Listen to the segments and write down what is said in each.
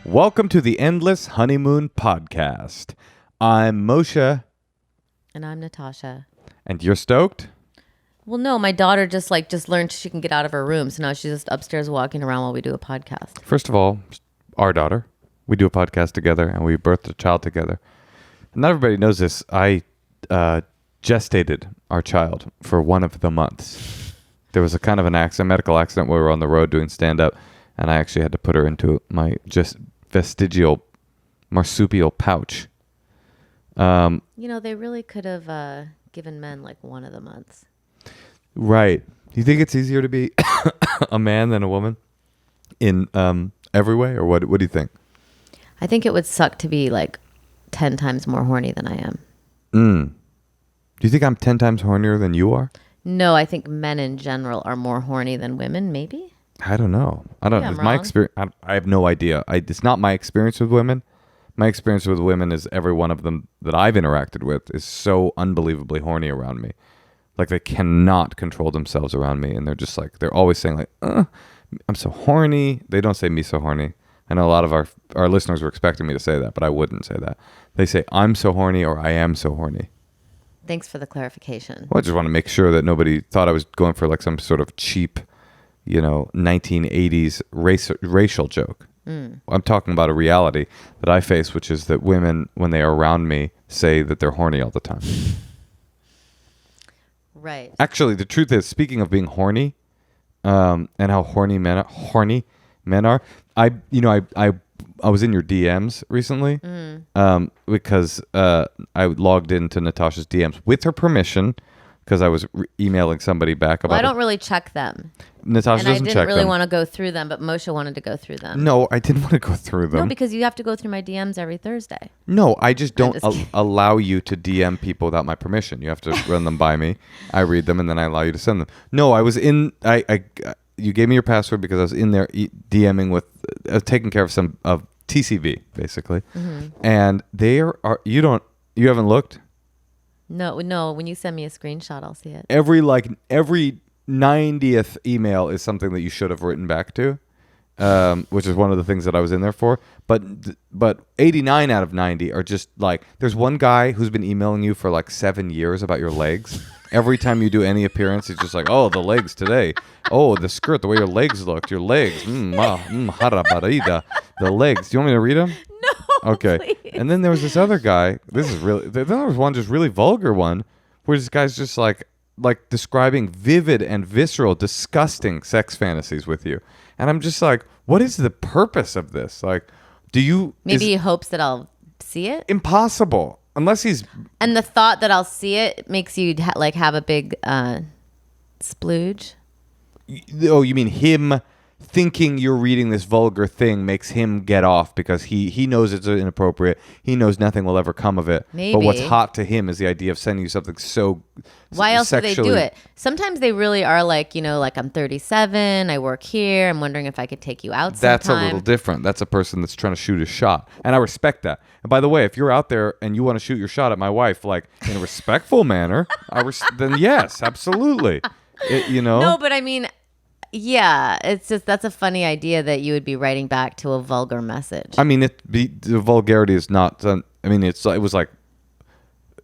Welcome to the Endless Honeymoon Podcast. I'm Moshe. And I'm Natasha. And you're stoked? Well, no, my daughter just learned she can get out of her room. So now she's just upstairs walking around while we do a podcast. First of all, our daughter. We do a podcast together and we birthed a child together. And not everybody knows this. I gestated our child for one of the months. There was a kind of an accident, medical accident where we were on the road doing stand-up. And I actually had to put her into my just vestigial marsupial pouch. They really could have given men like one of the months. Right. Do you think it's easier to be a man than a woman in every way? Or what do you think? I think it would suck to be like 10 times more horny than I am. Do you think I'm 10 times hornier than you are? No, I think men in general are more horny than women, maybe. I don't know. It's my experience. I have no idea. It's not my experience with women. My experience with women is every one of them that I've interacted with is so unbelievably horny around me. Like they cannot control themselves around me. And they're just like, they're always saying like, I'm so horny. They don't say me so horny. I know a lot of our listeners were expecting me to say that, but I wouldn't say that. They say I'm so horny or I am so horny. Thanks for the clarification. Well, I just want to make sure that nobody thought I was going for like some sort of cheap 1980s racial joke. I'm talking about a reality that I face, which is that women, when they are around me, say that they're horny all the time. Right. Actually, the truth is, speaking of being horny, and how horny men are, I was in your DMs recently, because I logged into Natasha's DMs with her permission, because I was emailing somebody back about. Well, I don't really check them. Natasha doesn't check them. And I didn't really want to go through them, but Moshe wanted to go through them. No, I didn't want to go through them. No, because you have to go through my DMs every Thursday. No, I just don't allow you to DM people without my permission. You have to run them by me. I read them and then I allow you to send them. No, I was in. You gave me your password because I was in there DMing with, taking care of some of TCV basically, and they are. You haven't looked. No. When you send me a screenshot, I'll see it. Every 90th email is something that you should have written back to, which is one of the things that I was in there for. But 89 out of 90 are just like, there's one guy who's been emailing you for like 7 years about your legs. Every time you do any appearance, he's just like, oh, the legs today. Oh, the skirt, the way your legs looked. Your legs. Harabarida. The legs. Do you want me to read them? No, okay. please. And then there was this other guy. This is really. Then there was one just really vulgar one, where this guy's just like describing vivid and visceral, disgusting sex fantasies with you, and I'm just like, what is the purpose of this? Like, Maybe he hopes that I'll see it. Impossible, unless he's. And the thought that I'll see it makes you have a big splooge. Oh, you mean him? Thinking you're reading this vulgar thing makes him get off because he knows it's inappropriate. He knows nothing will ever come of it. Maybe. But what's hot to him is the idea of sending you something so. Why else sexually... do they do it? Sometimes they really are like I'm 37. I work here. I'm wondering if I could take you out That's sometime. a little different. That's a person that's trying to shoot a shot. And I respect that. And by the way, if you're out there and you want to shoot your shot at my wife, like in a respectful manner, then yes, absolutely. No, but I mean... Yeah, it's just that's a funny idea that you would be writing back to a vulgar message. I mean, the vulgarity is not. I mean, it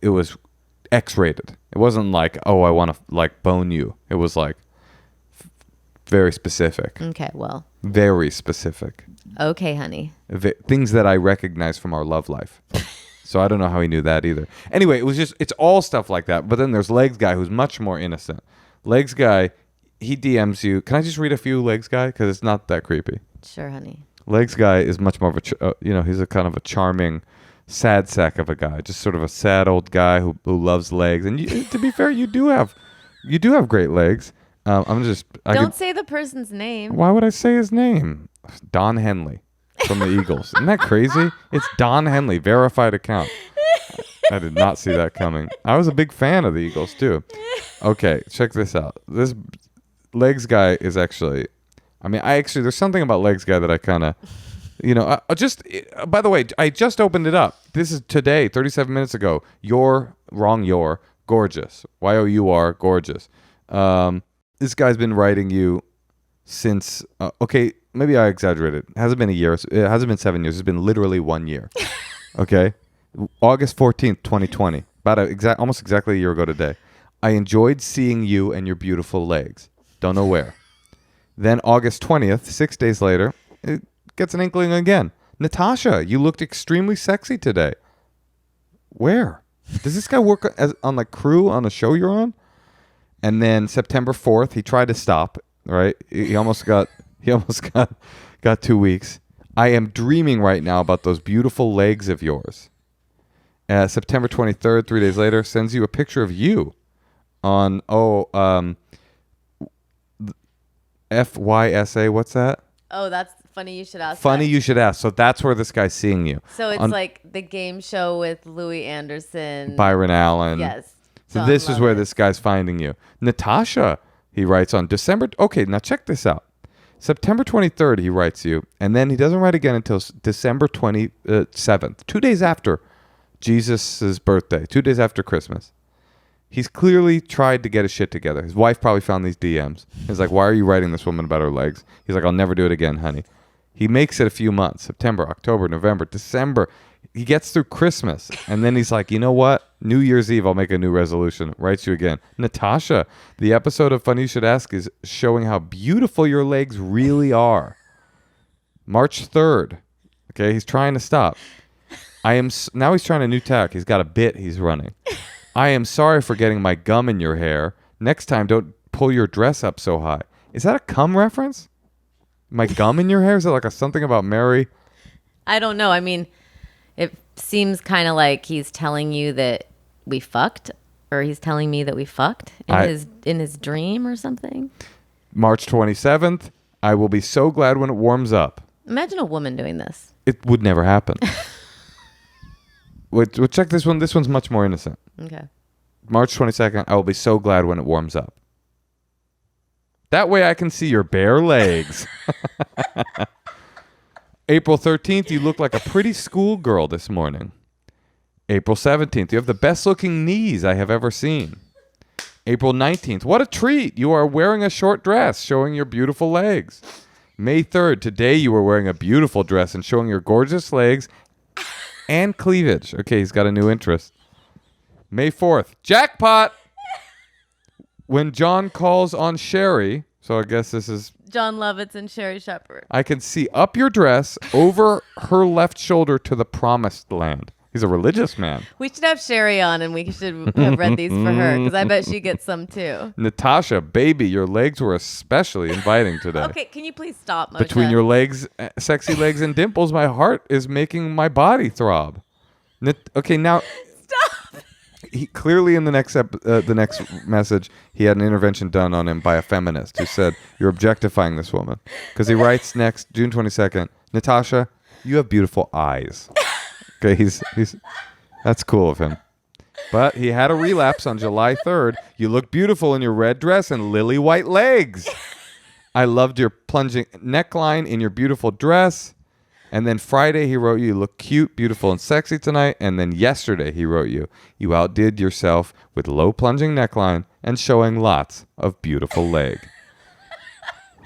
was X-rated. It wasn't like, oh, I want to bone you. It was like very specific. Okay, well. Very specific. Okay, honey. Things that I recognize from our love life. So I don't know how he knew that either. Anyway, it's all stuff like that. But then there's Legs Guy, who's much more innocent. Legs Guy. He DMs you. Can I just read a few Legs Guy? Because it's not that creepy. Sure, honey. Legs Guy is much more of a, he's a kind of a charming, sad sack of a guy. Just sort of a sad old guy who loves legs. And to be fair, you do have great legs. Don't say the person's name. Why would I say his name? Don Henley from the Eagles. Isn't that crazy? It's Don Henley, verified account. I did not see that coming. I was a big fan of the Eagles too. Okay, check this out. This Legs Guy is actually, there's something about Legs Guy that I kind of, by the way, I just opened it up. This is today, 37 minutes ago. You're gorgeous. YOUR gorgeous. This guy's been writing you since, maybe I exaggerated. It hasn't been a year. It hasn't been 7 years. It's been literally 1 year. Okay? August 14th, 2020. Almost exactly a year ago today. I enjoyed seeing you and your beautiful legs. Don't know where. Then August 20th, 6 days later, it gets an inkling again. Natasha, you looked extremely sexy today. Where? Does this guy work on the crew on the show you're on? And then September 4th, he tried to stop, right? He almost got 2 weeks. I am dreaming right now about those beautiful legs of yours. September 23rd, 3 days later, sends you a picture of you on FYSA. What's that? Oh, that's funny you should ask. Funny you should ask. So that's where this guy's seeing you. So it's like the game show with Louis Anderson. Byron Allen. Yes. So this is where this guy's finding you. Natasha, he writes on December. Okay, now check this out. September 23rd, he writes you. And then he doesn't write again until December 27th. 2 days after Jesus' birthday. 2 days after Christmas. He's clearly tried to get his shit together. His wife probably found these DMs. He's like, why are you writing this woman about her legs? He's like, I'll never do it again, honey. He makes it a few months. September, October, November, December. He gets through Christmas. And then he's like, you know what? New Year's Eve, I'll make a new resolution. Writes you again. Natasha, the episode of Funny You Should Ask is showing how beautiful your legs really are. March 3rd. Okay, he's trying to stop. Now he's trying a new tack. He's got a bit he's running. I am sorry for getting my gum in your hair. Next time, don't pull your dress up so high. Is that a cum reference? My gum in your hair? Is it like something about Mary? I don't know. I mean, it seems kind of like he's telling you that we fucked, or he's telling me that we fucked in his dream or something. March 27th. I will be so glad when it warms up. Imagine a woman doing this. It would never happen. We'll check this one. This one's much more innocent. Okay. March 22nd. I will be so glad when it warms up. That way I can see your bare legs. April 13th, you look like a pretty schoolgirl this morning. April 17th, you have the best looking knees I have ever seen. April 19th, what a treat. You are wearing a short dress showing your beautiful legs. May 3rd, today you were wearing a beautiful dress and showing your gorgeous legs and cleavage. Okay, he's got a new interest. May 4th, jackpot. When John calls on Sherry, so I guess this is John Lovitz and Sherry Shepherd. I can see up your dress over her left shoulder to the promised land. He's a religious man. We should have Sherry on, and we should have read these for her, because I bet she gets some too. Natasha, baby, your legs were especially inviting today. Okay, can you please stop, Moshe? Between your legs, sexy legs and dimples, my heart is making my body throb. Okay, now... Stop! He clearly in the next message, he had an intervention done on him by a feminist who said, you're objectifying this woman. Because he writes next, June 22nd, Natasha, you have beautiful eyes. Okay, he's that's cool of him. But he had a relapse on July 3rd. You look beautiful in your red dress and lily white legs. I loved your plunging neckline in your beautiful dress. And then Friday he wrote you look cute, beautiful, and sexy tonight. And then yesterday he wrote you outdid yourself with low plunging neckline and showing lots of beautiful leg.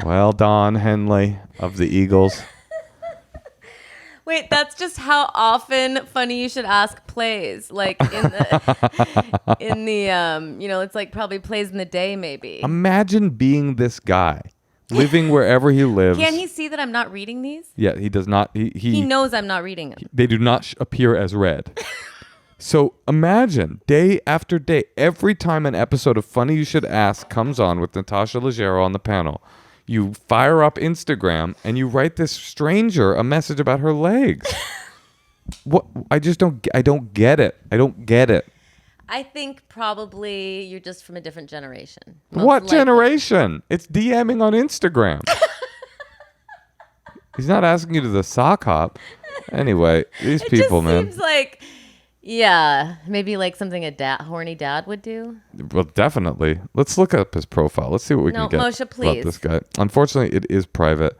Well, Don Henley of the Eagles. Wait, that's just how often Funny You Should Ask plays. Like in the it's like probably plays in the day maybe. Imagine being this guy, living wherever he lives. Can he see that I'm not reading these? Yeah, he does not. He knows I'm not reading them. They do not appear as read. So imagine day after day, every time an episode of Funny You Should Ask comes on with Natasha Leggero on the panel, you fire up Instagram and you write this stranger a message about her legs. What? I don't get it. I don't get it. I think probably you're just from a different generation. What generation? It's DMing on Instagram. He's not asking you to the sock hop. Anyway, these people, man. It seems like, yeah, maybe like something a horny dad would do. Well, definitely. Let's look up his profile. Let's see what we can get Moshe, please. about this guy. Unfortunately, it is private,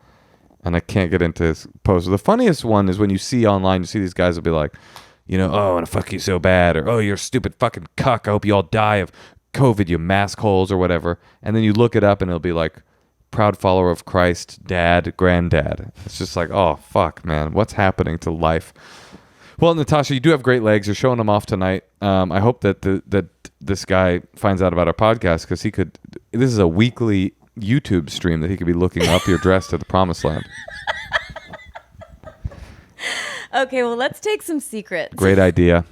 and I can't get into his post. The funniest one is when you see online, you see these guys will be like, oh, I want to fuck you so bad, or, oh, you're a stupid fucking cuck. I hope you all die of COVID, you mask holes, or whatever. And then you look it up, and it'll be like, proud follower of Christ, dad, granddad. It's just like, oh, fuck, man. What's happening to life? Well, Natasha, you do have great legs. You're showing them off tonight. I hope that that this guy finds out about our podcast because he could. This is a weekly YouTube stream that he could be looking up your dress to the promised land. Okay, well, let's take some secrets. Great idea.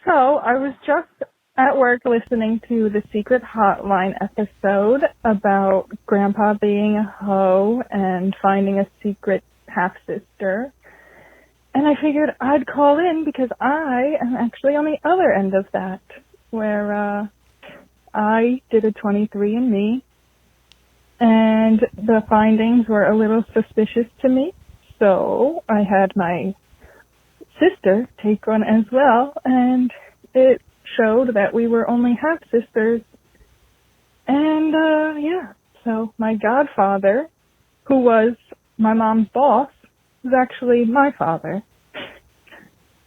So I was just at work listening to the Secret Hotline episode about Grandpa being a hoe and finding a secret half-sister. And I figured I'd call in because I am actually on the other end of that, where I did a 23andMe, and the findings were a little suspicious to me. So I had my sister take one as well, and it showed that we were only half-sisters. And, yeah, so my godfather, who was my mom's boss, was actually my father.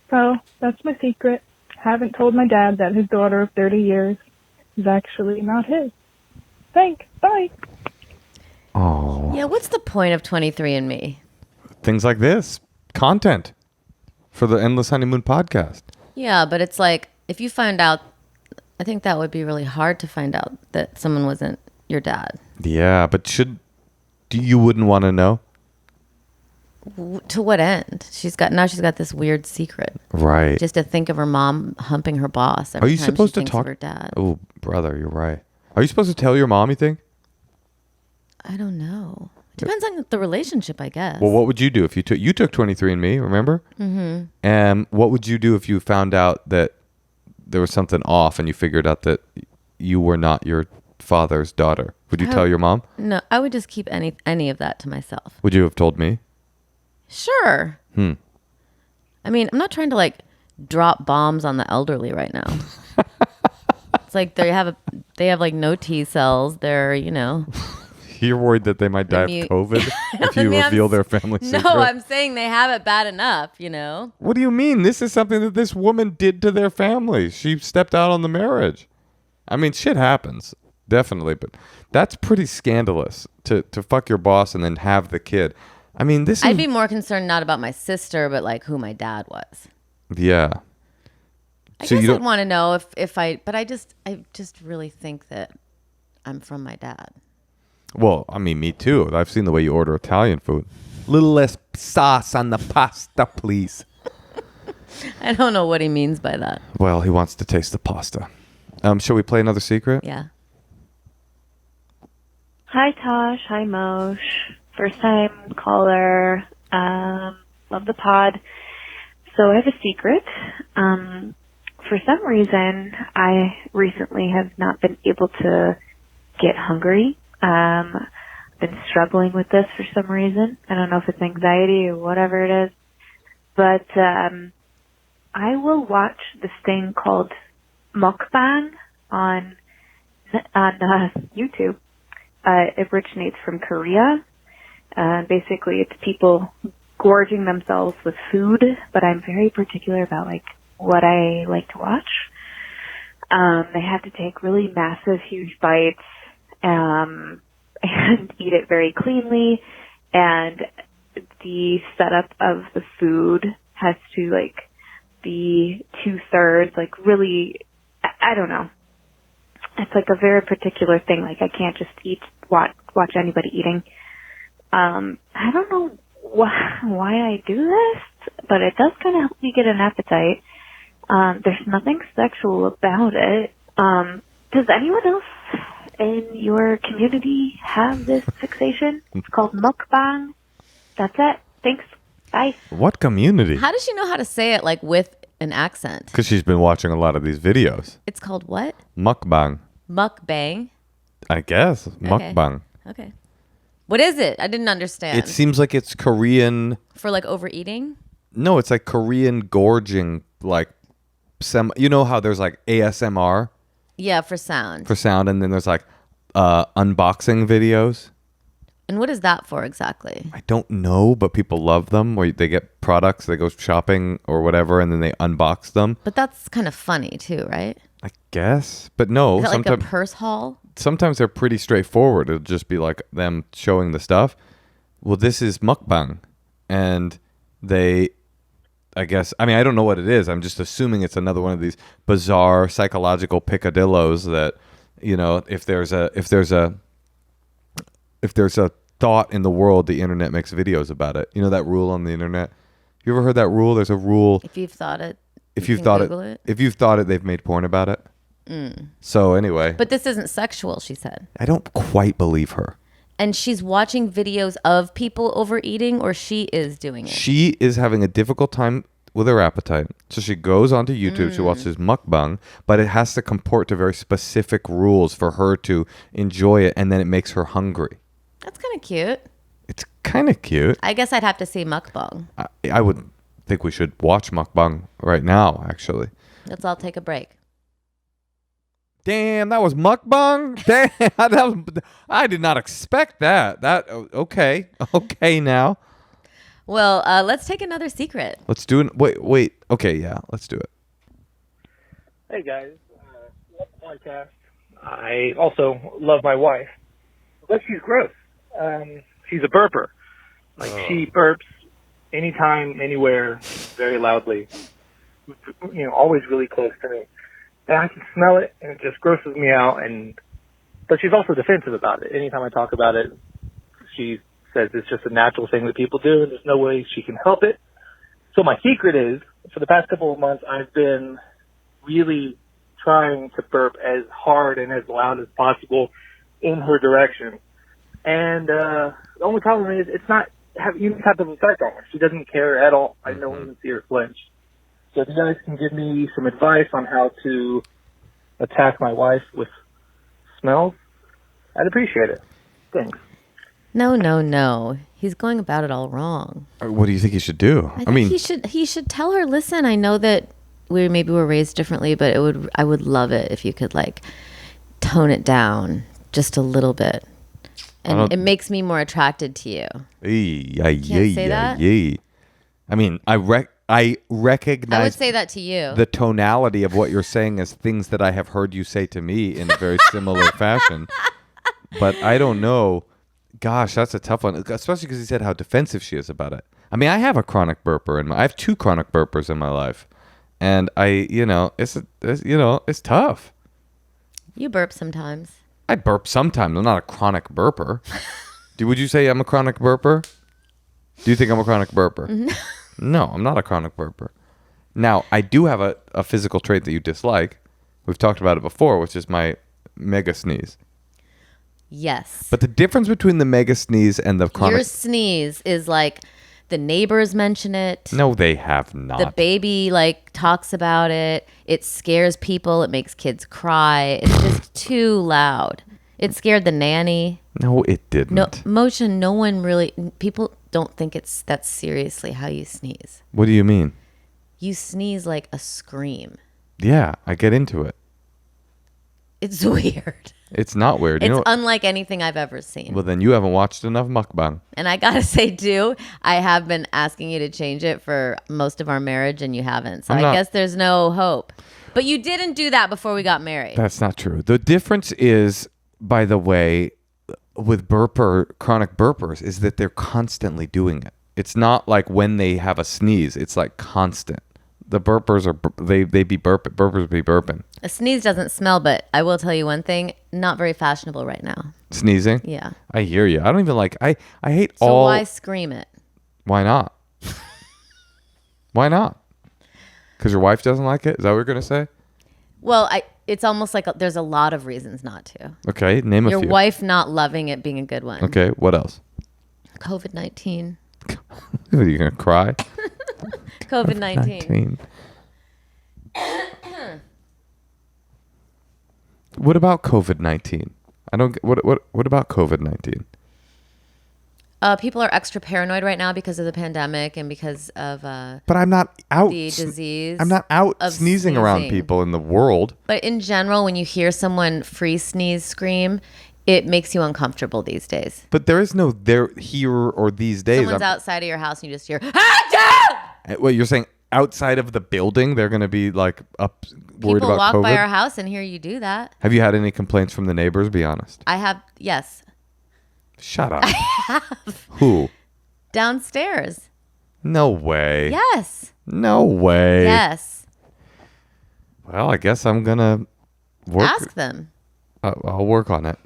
So that's my secret. Haven't told my dad that his daughter of 30 years is actually not his. Thanks. Bye. Oh. Yeah, what's the point of 23andMe? Things like this. Content for the Endless Honeymoon podcast. Yeah, but it's like, if you find out, I think that would be really hard to find out that someone wasn't your dad. Yeah, but you wouldn't want to know? To what end? She's got this weird secret. Right. Just to think of her mom humping her boss Are every you time supposed she to thinks talk? of her dad. Oh, brother, you're right. Are you supposed to tell your mom, you think? I don't know. Depends on the relationship, I guess. Well, what would you do if you took 23andMe, remember? Mm-hmm. And what would you do if you found out that there was something off and you figured out that you were not your father's daughter? Would you tell your mom? No, I would just keep any of that to myself. Would you have told me? Sure. I mean, I'm not trying to like drop bombs on the elderly right now. It's like they have like no T cells. They're, You're worried that they might die of COVID if you reveal their family secret? No, I'm saying they have it bad enough, What do you mean? This is something that this woman did to their family. She stepped out on the marriage. I mean, shit happens. Definitely. But that's pretty scandalous to fuck your boss and then have the kid. I mean, I'd be more concerned not about my sister, but like who my dad was. Yeah. I guess I'd want to know but I just really think that I'm from my dad. Well, I mean, me too. I've seen the way you order Italian food. Little less sauce on the pasta, please. I don't know what he means by that. Well, he wants to taste the pasta. Shall we play another secret? Yeah. Hi, Tosh. Hi, Moshe. First time caller. Love the pod. So I have a secret. For some reason, I recently have not been able to get hungry. I've been struggling with this for some reason. I don't know if it's anxiety or whatever it is. But I will watch this thing called mukbang on YouTube. It originates from Korea. Basically, it's people gorging themselves with food, but I'm very particular about like what I like to watch. They have to take really massive, huge bites and eat it very cleanly. And the setup of the food has to like be 2/3, like really, I don't know. It's like a very particular thing. Like I can't just watch anybody eating. I don't know why I do this, but it does kind of help me get an appetite. There's nothing sexual about it. Does anyone else in your community have this fixation? It's called mukbang. That's it. Thanks. Bye. What community? How does she know how to say it like with an accent? Because she's been watching a lot of these videos. It's called what? Mukbang. Mukbang? I guess. Mukbang. Okay. What is it? I didn't understand. It seems like it's Korean. For like overeating? No, it's like Korean gorging, like you know how there's like ASMR? Yeah, for sound. For sound, and then there's like unboxing videos. And what is that for exactly? I don't know, but people love them where they get products, they go shopping or whatever, and then they unbox them. But that's kind of funny too, right? I guess. But no. Is that like a purse haul? sometimes they're pretty straightforward. It'll just be like them showing the stuff. Well, this is mukbang, and I guess, I mean, I don't know what it is. I'm just assuming it's another one of these bizarre psychological picadillos that, you know, if there's a thought in the world, the internet makes videos about it. You know that rule on the internet? You ever heard that rule? There's a rule. If you've thought it, if you've thought it, they've made porn about it. So anyway. But this isn't sexual, she said. I don't quite believe her. And she's watching videos of people overeating, or she is doing it? She is having a difficult time with her appetite. So she goes onto YouTube, she watches mukbang, but it has to comport to very specific rules for her to enjoy it, and then it makes her hungry. That's kind of cute. It's kind of cute. I guess I'd have to see mukbang. I would think we should watch mukbang right now, actually. Let's all take a break. Damn, that was mukbang? Damn, I did not expect that. Okay now. Well, let's take another secret. Let's do it. Wait. Okay, yeah, let's do it. Hey guys, love the podcast. I also love my wife, but she's gross. She's a burper. Like she burps anytime, anywhere, very loudly. You know, always really close to me. And I can smell it, and it just grosses me out. But she's also defensive about it. Anytime I talk about it, she says it's just a natural thing that people do, and there's no way she can help it. So my secret is, for the past couple of months, I've been really trying to burp as hard and as loud as possible in her direction. And the only problem is it's not having any type of effect on her. She doesn't care at all. I don't even see her flinch. So if you guys can give me some advice on how to attack my wife with smells, I'd appreciate it. Thanks. No. He's going about it all wrong. What do you think he should do? I mean, he should tell her, listen, I know that we maybe were raised differently, but I would love it if you could like tone it down just a little bit. And it makes me more attracted to you. Can't say that? I mean, I recognize. I would say that to you. The tonality of what you're saying is things that I have heard you say to me in a very similar fashion. But I don't know. Gosh, that's a tough one, especially because he said how defensive she is about it. I mean, I have a chronic burper, I have 2 chronic burpers in my life, and it's tough. You burp sometimes. I burp sometimes. I'm not a chronic burper. Would you say I'm a chronic burper? Do you think I'm a chronic burper? No, I'm not a chronic burper. Now, I do have a physical trait that you dislike. We've talked about it before, which is my mega sneeze. Yes. But the difference between the mega sneeze and the chronic... Your sneeze is like the neighbors mention it. No, they have not. The baby like talks about it. It scares people. It makes kids cry. It's just too loud. It scared the nanny. No, it didn't. No, Moshe, no one really... People don't think that's seriously how you sneeze. What do you mean? You sneeze like a scream. Yeah, I get into it. It's weird. It's not weird. It's unlike anything I've ever seen. Well, then you haven't watched enough mukbang. And I gotta say, too, I have been asking you to change it for most of our marriage, and you haven't. So I guess there's no hope. But you didn't do that before we got married. That's not true. The difference is, by the way, with chronic burpers, is that they're constantly doing it. It's not like when they have a sneeze. It's like constant. The burpers burpers be burping. A sneeze doesn't smell, but I will tell you one thing, not very fashionable right now. Sneezing? Yeah. I hear you. I don't even like, I hate so all. So why scream it? Why not? Why not? Because your wife doesn't like it? Is that what you're going to say? Well, it's almost like there's a lot of reasons not to. Okay, name a few. Your wife not loving it being a good one. Okay, what else? COVID-19. Are you going to cry? COVID-19. What about COVID-19? I don't. What about COVID-19? People are extra paranoid right now because of the pandemic and because of. But I'm not out. The disease. I'm not out sneezing around people in the world. But in general, when you hear someone free sneeze scream, it makes you uncomfortable these days. But there is no there here or these days. Someone's outside of your house and you just hear, "Achoo!" Well, you're saying outside of the building, they're going to be like up worried People about walk by COVID? our house and hear you do that. Have you had any complaints from the neighbors? Be honest. I have, yes. Shut up. Who? Downstairs. No way. Yes. No way. Yes. Well, I guess I'm going to work. Ask them. I'll work on it.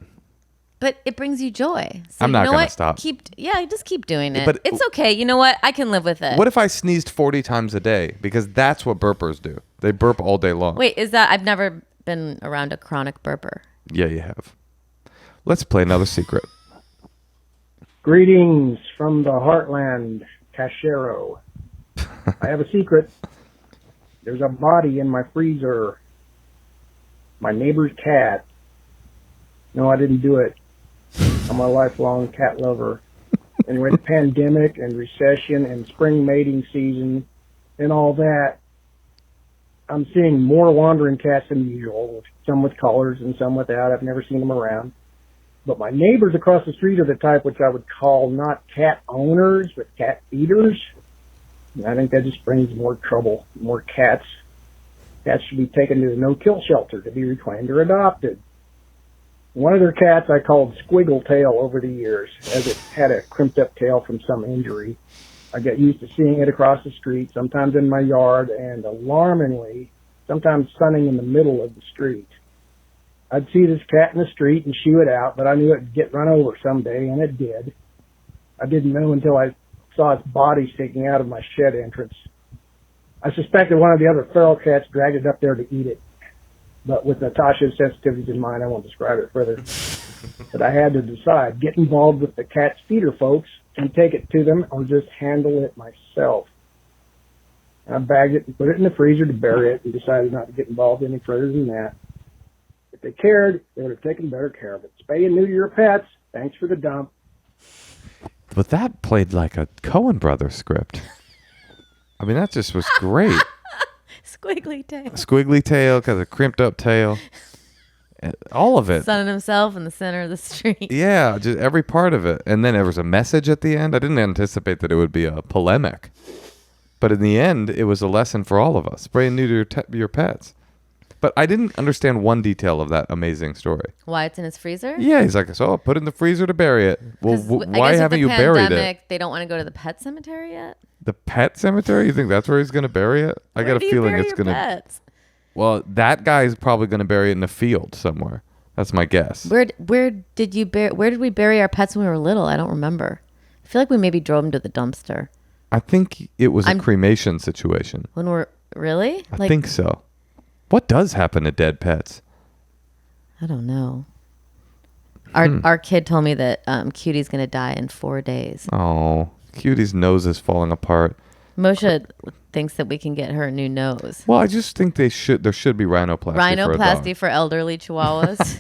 But it brings you joy. So I'm not going to stop. Just keep doing it. But it's okay. You know what? I can live with it. What if I sneezed 40 times a day? Because that's what burpers do. They burp all day long. Wait, I've never been around a chronic burper. Yeah, you have. Let's play another secret. Greetings from the heartland, Cachero. I have a secret. There's a body in my freezer. My neighbor's cat. No, I didn't do it. I'm a lifelong cat lover. Anyway, the pandemic and recession and spring mating season and all that, I'm seeing more wandering cats than usual, some with collars and some without. I've never seen them around. But my neighbors across the street are the type which I would call not cat owners, but cat feeders. And I think that just brings more trouble, more cats. Cats should be taken to a no-kill shelter to be reclaimed or adopted. One of their cats I called Squiggle Tail over the years, as it had a crimped-up tail from some injury. I got used to seeing it across the street, sometimes in my yard, and alarmingly, sometimes sunning in the middle of the street. I'd see this cat in the street and shoo it out, but I knew it'd get run over someday, and it did. I didn't know until I saw its body sticking out of my shed entrance. I suspected one of the other feral cats dragged it up there to eat it. But with Natasha's sensitivities in mind, I won't describe it further. But I had to decide, get involved with the cat's feeder folks and take it to them or just handle it myself. I bagged it and put it in the freezer to bury it and decided not to get involved any further than that. If they cared, they would have taken better care of it. Spay and neuter your pets. Thanks for the dump. But that played like a Coen Brothers script. I mean, that just was great. Squiggly tail. Squiggly tail, got a crimped up tail. All of it. Sunning himself in the center of the street. Yeah, just every part of it. And then there was a message at the end. I didn't anticipate that it would be a polemic. But in the end, it was a lesson for all of us. Spray and neuter your pets. But I didn't understand one detail of that amazing story. Why it's in his freezer? Yeah, he's like, so I'll put it in the freezer to bury it. Well, why haven't you buried it? They don't want to go to the pet cemetery yet? The pet cemetery? You think that's where he's going to bury it? I got a feeling it's going to. Well, that guy's probably going to bury it in a field somewhere. That's my guess. Where did we bury our pets when we were little? I don't remember. I feel like we maybe drove them to the dumpster. I think it was a cremation situation. Really? I think so. What does happen to dead pets? I don't know. Our kid told me that Cutie's going to die in 4 days. Oh, Cutie's nose is falling apart. Moshe thinks that we can get her a new nose. Well, I just think there should be rhinoplasty. Rhinoplasty for elderly Chihuahuas.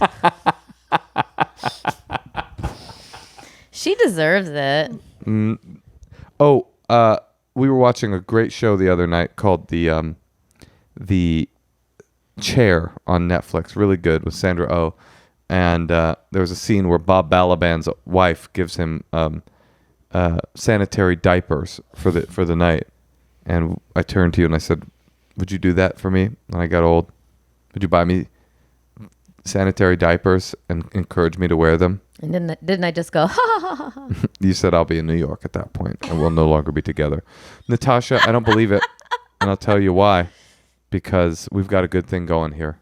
She deserves it. We were watching a great show the other night called the Chair on Netflix. Really good, with Sandra Oh. And there was a scene where Bob Balaban's wife gives him sanitary diapers for the night. And I turned to you and I said, would you do that for me when I got old? Would you buy me sanitary diapers and encourage me to wear them? And didn't I just go, ha, ha, ha, ha, ha. You said I'll be in New York at that point and we'll no longer be together. Natasha, I don't believe it. And I'll tell you why. Because we've got a good thing going here.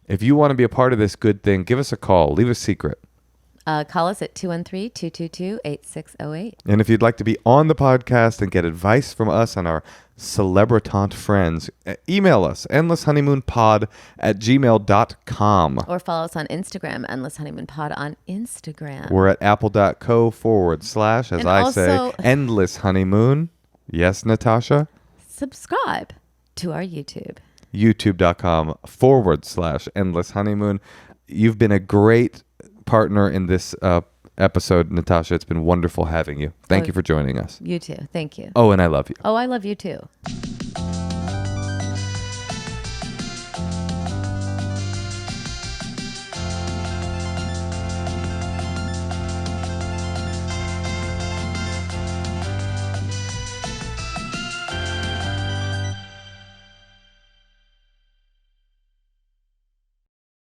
If you want to be a part of this good thing, give us a call. Leave a secret. Call us at 213-222-8608. And if you'd like to be on the podcast and get advice from us and our celebritant friends, email us, endlesshoneymoonpod@gmail.com. Or follow us on Instagram, Endless Honeymoon Pod on Instagram. We're at apple.co/, Endless Honeymoon. Yes, Natasha? Subscribe to our YouTube. youtube.com/Endless Honeymoon. You've been a great partner in this episode, Natasha. It's been wonderful having you. Thank you for joining us. You too. Thank you. Oh, and I love you. Oh, I love you too.